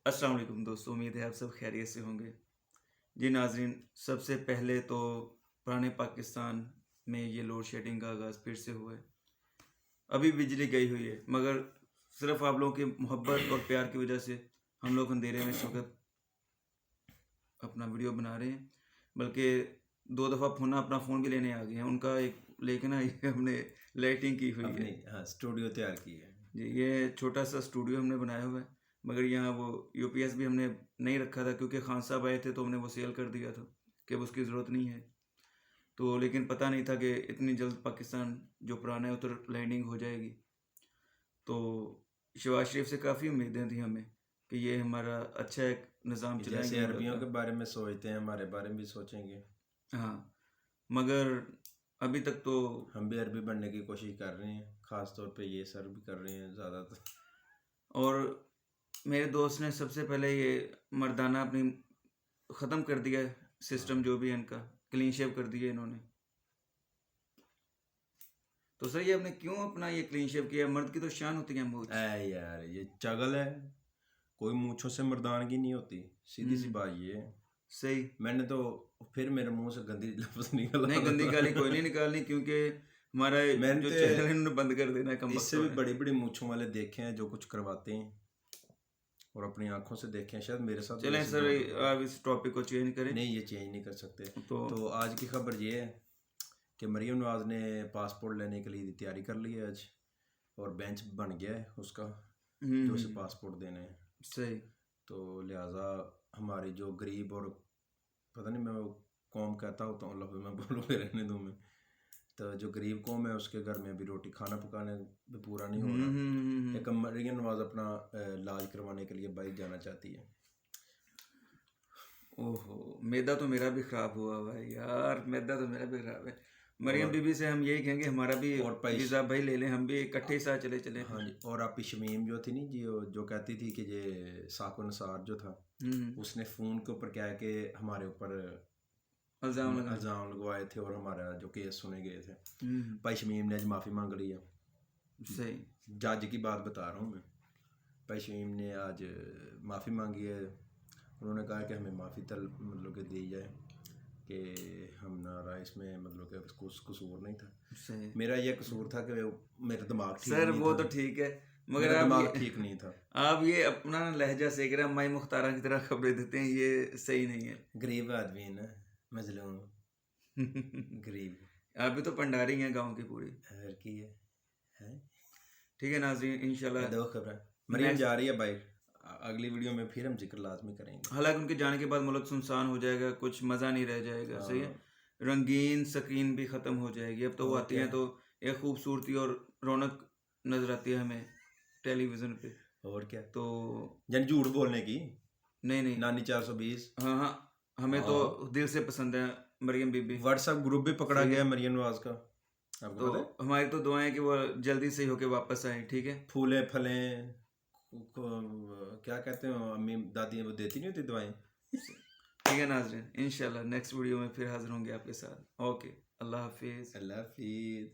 अस्सलाम वालेकुम दोस्तों, उम्मीद है आप सब खैरियत से होंगे। जी नाज़रीन, सबसे पहले तो पुराने पाकिस्तान में ये लोड शेडिंग का आगाज़ फिर से हुआ है। अभी बिजली गई हुई है, मगर सिर्फ़ आप लोगों की मोहब्बत और प्यार की वजह से हम लोग अंधेरे में इस वक़्त अपना वीडियो बना रहे हैं। बल्कि 2 दफ़ा अपना फ़ोन भी लेने आ गए हैं। उनका एक लेके ना ये हमने लाइटिंग की हुई है। अपनी हाँ, स्टूडियो तैयार की है। जी, ये छोटा-सा स्टूडियो हमने बनाया हुआ है, मगर यहाँ वो यूपीएस भी हमने नहीं रखा था क्योंकि खान साहब आए थे तो हमने वो सेल कर दिया था कि अब उसकी ज़रूरत नहीं है। तो लेकिन पता नहीं था कि इतनी जल्द पाकिस्तान जो पुराना है उधर लैंडिंग हो जाएगी। तो शहबाज शरीफ से काफ़ी उम्मीदें थी हमें कि ये हमारा अच्छा एक निज़ाम कि चलाएँगे जैसे मुल्क अरबियों का। के बारे में सोचते हैं, हमारे बारे में भी सोचेंगे। हाँ, मगर अभी तक तो हम भी अरबी बनने की कोशिश कर रहे हैं, ख़ास तौर पे ये सर भी कर रहे हैं ज़्यादातर। और मेरे दोस्त ने सबसे पहले ये मर्दाना अपनी ख़त्म कर दिया है सिस्टम हाँ। जो भी है इनका, क्लीन शेव कर दिया इन्होंने। तो सर ये आपने क्यों अपना ये क्लीन शेव किया? मर्द की तो शान होती है मूंछ। ऐ यार, ये चगल है। कोई मूंछों से मर्दानगी नहीं होती, सीधी सी हम्म, बात ये है। सही। मैंने तो फिर मेरे मुंह से गंदी लफ्ज़ निकला नहीं, गंदी गाली कोई नहीं था। निकालनी क्योंकि हमारा मैंने जो तो चैनल है इन्होंने बंद कर देना है इससे कमबख्तों भी ने। बड़ी बड़ी मूंछों वाले देखे हैं जो कुछ करवाते हैं, और अपनी आंखों से देखे हैं। शायद मेरे साथ भी चलें ऐसे सर, दो दफा। आप इस टॉपिक को चेंज करें। नहीं, ये चेंज नहीं कर सकते। तो तो आज की खबर ये है कि मरियम नवाज ने पासपोर्ट लेने के लिए तैयारी कर ली है आज, और बेंच बन गया है उसका, जो उसे हम्म, पासपोर्ट देने हैं। सही। तो लिहाजा हमारी जो गरीब और पता नहीं मैं वो कौम कहता होता हूँ, लफ्ज़ मैं बोलूँगा रहने दूँ मैं। तो जो गरीब कौम है उसके घर में अभी रोटी खाना पकाने भी पूरा नहीं हो रहा। एक मरियम नवाज अपना इलाज करवाने के लिए बाइक जाना चाहती है। ओहो, मैदा तो मेरा भी खराब हुआ हुआ है यार, मैदा तो मेरा भी खराब है। मरियम और बीबी से हम यही कहेंगे हमारा भी और पैस वीज़ा भाई ले लें, हम भी इकट्ठे ही साथ चले चले हाँ फिर। जी, और आपकी शमीम जो थी नहीं जी, जो कहती थी कि ये साको नसार जो था, हम्म, उसने फ़ोन के ऊपर क्या है कि हमारे ऊपर इल्ज़ाम लगा। इल्ज़ाम लगवाए थे, और हमारा जो केस सुने गए थे। हम्म, भाई शमीम ने आज माफ़ी मांग ली है। सही। जज की बात बता रहा हूँ मैं। भाई शमीम ने आज माफ़ी मांगी है। उन्होंने कहा कि हमें माफ़ी तल मतलब कि दी जाए कि हमारा इसमें मतलब कि कुछ कसूर नहीं था। सही। मेरा यह कसूर था कि मेरा दिमाग ठीक सर नहीं वो था। तो ठीक है, मगर मेरा आप दिमाग ये ठीक नहीं था। आप ये अपना लहजा सेक रहे हैं, माई मुख्तारा की तरह खबरें देते हैं, ये सही नहीं है। गरीब आदमी है ना, मजलूम, गरीब। आप भी तो भंडारी हैं गांव की पूरी। हर की है। ठीक है नाज़रीन, इंशाल्लाह दो खबर मरियम नेक्स्ट। जा रही है भाई। अगली वीडियो में फिर हम जिक्र लाजमी करेंगे। हालांकि उनके जाने के बाद मुल्क सुनसान हो जाएगा, कुछ मज़ा नहीं रह जाएगा, सही है। हाँ। रंगीन स्क्रीन भी ख़त्म हो जाएगी। अब तो वो और आती क्या। हैं तो एक खूबसूरती और रौनक नज़र आती है हमें टेलीविज़न पे। और क्या। तो यानी झूठ बोलने की। नहीं नहीं, नानी 420। हाँ हाँ, हमें तो हाँ। दिल से पसंद है मरियम बीबी। व्हाट्सएप ग्रुप भी पकड़ा सही है। गया है मरियम नवाज का, आपको तो पता है। हमारी तो दुआएं कि वो जल्दी से होके वापस आए, ठीक है। फूले फलें क्या कहते हैं अम्मी दादी वो देती नहीं होती दवाएं। ठीक है नाजरीन, इंशाल्लाह नेक्स्ट वीडियो में फिर हाजिर होंगे आपके साथ। ओके, अल्लाह हाफिज़। अल्लाह हाफिज।